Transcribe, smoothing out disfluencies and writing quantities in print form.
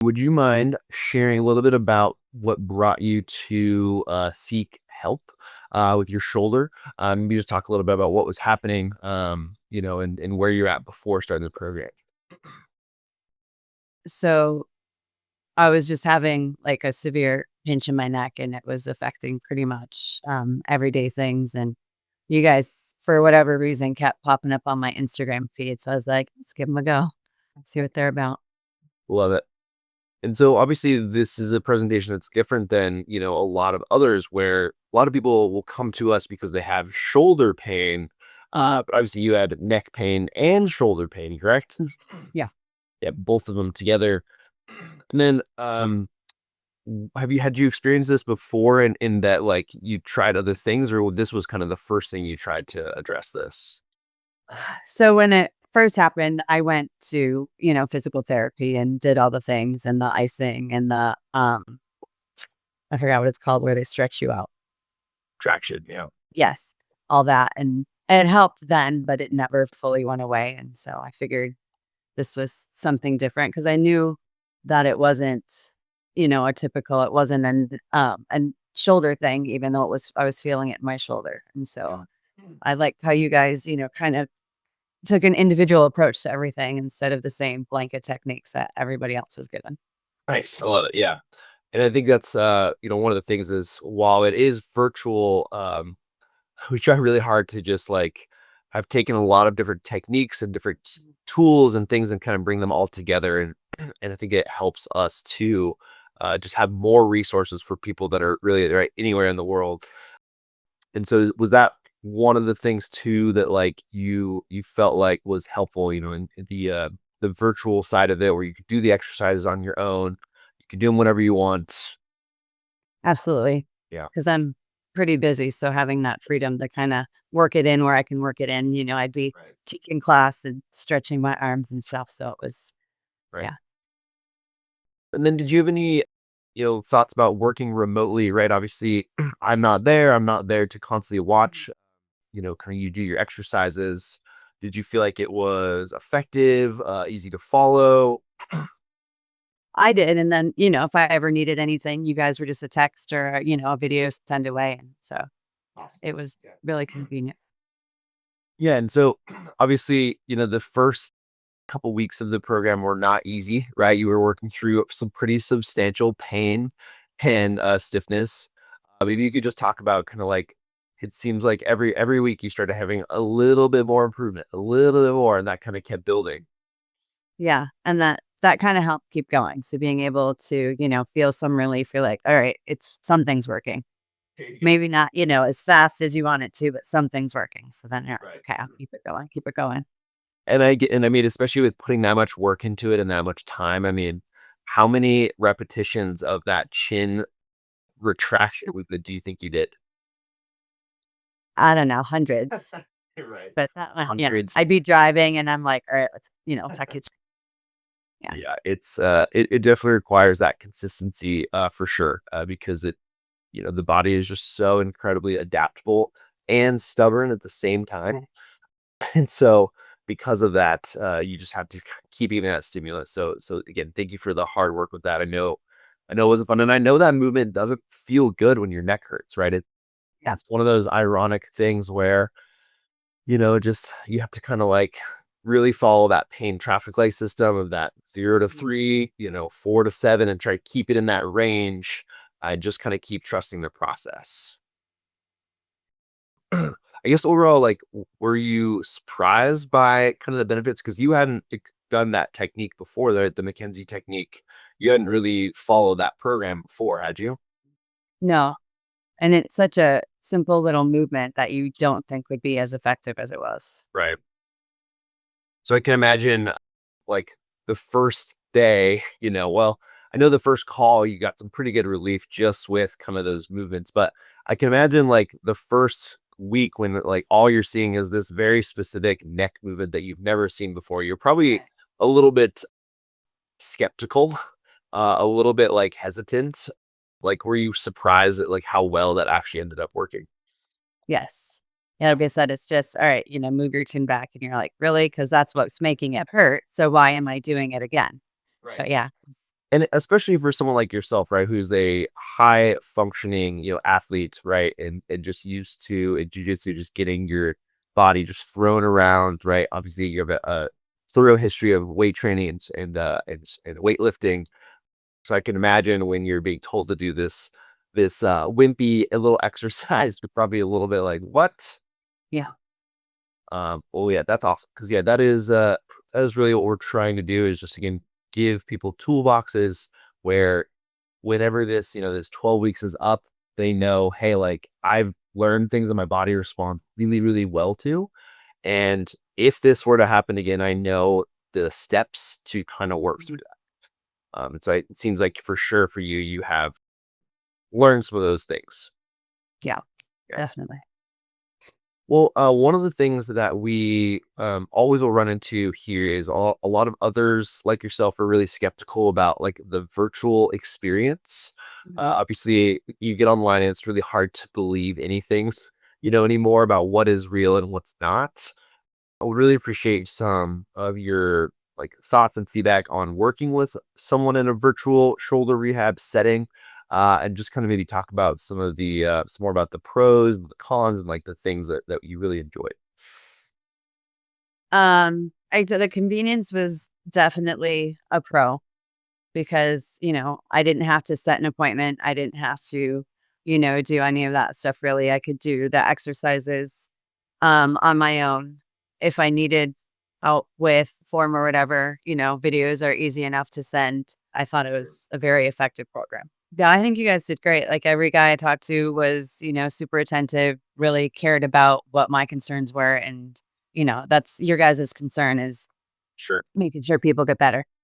Would you mind sharing a little bit about what brought you to seek help with your shoulder? Maybe just talk a little bit about what was happening, and where you're at before starting the program. So I was just having like a severe pinch in my neck and it was affecting pretty much everyday things. And you guys, for whatever reason, kept popping up on my Instagram feed. So I was like, let's give them a go, see what they're about. Love it. And so obviously this is a presentation that's different than, a lot of others where a lot of people will come to us because they have shoulder pain. But obviously you had neck pain and shoulder pain, correct? Yeah. Yeah, both of them together. And then had you experienced this before in that like you tried other things, or this was kind of the first thing you tried to address this? So when it first happened, I went to, physical therapy and did all the things and the icing and I forgot what it's called where they stretch you out. Traction, yeah. Yes, all that. And it helped then, but it never fully went away. And so I figured this was something different because I knew that it wasn't, a typical, it wasn't an shoulder thing, even though I was feeling it in my shoulder. And so I liked how you guys, kind of took an individual approach to everything instead of the same blanket techniques that everybody else was given. Nice. I love it. Yeah. And I think that's one of the things is while it is virtual, we try really hard to just like I've taken a lot of different techniques and different tools and things and kind of bring them all together and and I think it helps us to just have more resources for people that are really right anywhere in the world. And so was that one of the things too that like you felt like was helpful, in the virtual side of it where you could do the exercises on your own, you can do them whenever you want. Absolutely. Yeah. Because I'm pretty busy. So having that freedom to kind of work it in where I can work it in, I'd be Right. taking class and stretching my arms and stuff. So it was, Right. yeah. And then did you have any, thoughts about working remotely, right? Obviously, I'm not there. I'm not there to constantly watch, kind of you do your exercises. Did you feel like it was effective, easy to follow? I did, and then, if I ever needed anything, you guys were just a text or, a video send away, and so Awesome. it was Yeah. really convenient. Yeah. And so obviously, the first couple weeks of the program were not easy, right? You were working through some pretty substantial pain and stiffness. Maybe you could just talk about kind of like it seems like every week you started having a little bit more improvement, a little bit more, and that kind of kept building. Yeah, and that kinda helped keep going, so being able to, feel some relief, you're like, "All right, it's something's working." Yeah. Maybe not, as fast as you want it to, but something's working, so then you're like, Right. "Okay, I'll keep it going." And I mean, especially with putting that much work into it and that much time, I mean, how many repetitions of that chin retraction movement do you think you did? I don't know, hundreds, Right. but that Hundreds. I'd be driving and I'm like, "All right, let's, tuck it." Yeah. Yeah, it definitely requires that consistency, for sure, because the body is just so incredibly adaptable and stubborn at the same time. And so because of that, you just have to keep giving that stimulus. So again, thank you for the hard work with that. I know it wasn't fun, and I know that movement doesn't feel good when your neck hurts, right? Yeah. It's one of those ironic things where just you have to kind of like really follow that pain traffic light system of that 0 to 3, 4 to 7, and try to keep it in that range. I just kind of keep trusting the process. I guess overall, like, were you surprised by kind of the benefits? Because you hadn't done that technique before, the McKenzie technique. You hadn't really followed that program before, had you? No, and it's such a simple little movement that you don't think would be as effective as it was. Right. So I can imagine like the first day, well, I know the first call you got some pretty good relief just with kind of those movements, but I can imagine like the first week when like all you're seeing is this very specific neck movement that you've never seen before. You're probably a little bit skeptical, a little bit like hesitant. Like, were you surprised at like how well that actually ended up working? Yes. Yeah, like I said, it's just, all right, move your chin back and you're like, really? Because that's what's making it hurt. So why am I doing it again? Right. But yeah. And especially for someone like yourself, right, who's a high functioning, athlete, right, and just used to in jujitsu, just getting your body just thrown around, right? Obviously, you have a thorough history of weight training and weightlifting. So I can imagine when you're being told to do this wimpy little exercise, you're probably a little bit like, what? Yeah. Well, yeah, that's awesome. Cause yeah, that is really what we're trying to do is just again give people toolboxes where whenever this 12 weeks is up, they know, hey, like I've learned things that my body responds really, really well to. And if this were to happen again, I know the steps to kind of work through that. And so it seems like for sure for you, you have learned some of those things. Yeah, Yeah. definitely. Well, one of the things that we always will run into here is a lot of others like yourself are really skeptical about like the virtual experience. Mhm. Obviously, you get online and it's really hard to believe anything, anymore about what is real and what's not. I would really appreciate some of your like thoughts and feedback on working with someone in a virtual shoulder rehab setting, and just kind of maybe talk about some more about the pros and the cons and like the things that you really enjoyed. The convenience was definitely a pro because, I didn't have to set an appointment. I didn't have to, do any of that stuff really. I could do the exercises on my own. If I needed help with form or whatever, videos are easy enough to send. I thought it was a very effective program. Yeah, I think you guys did great. Like every guy I talked to was, super attentive, really cared about what my concerns were. And, that's your guys' concern is Sure. making sure people get better.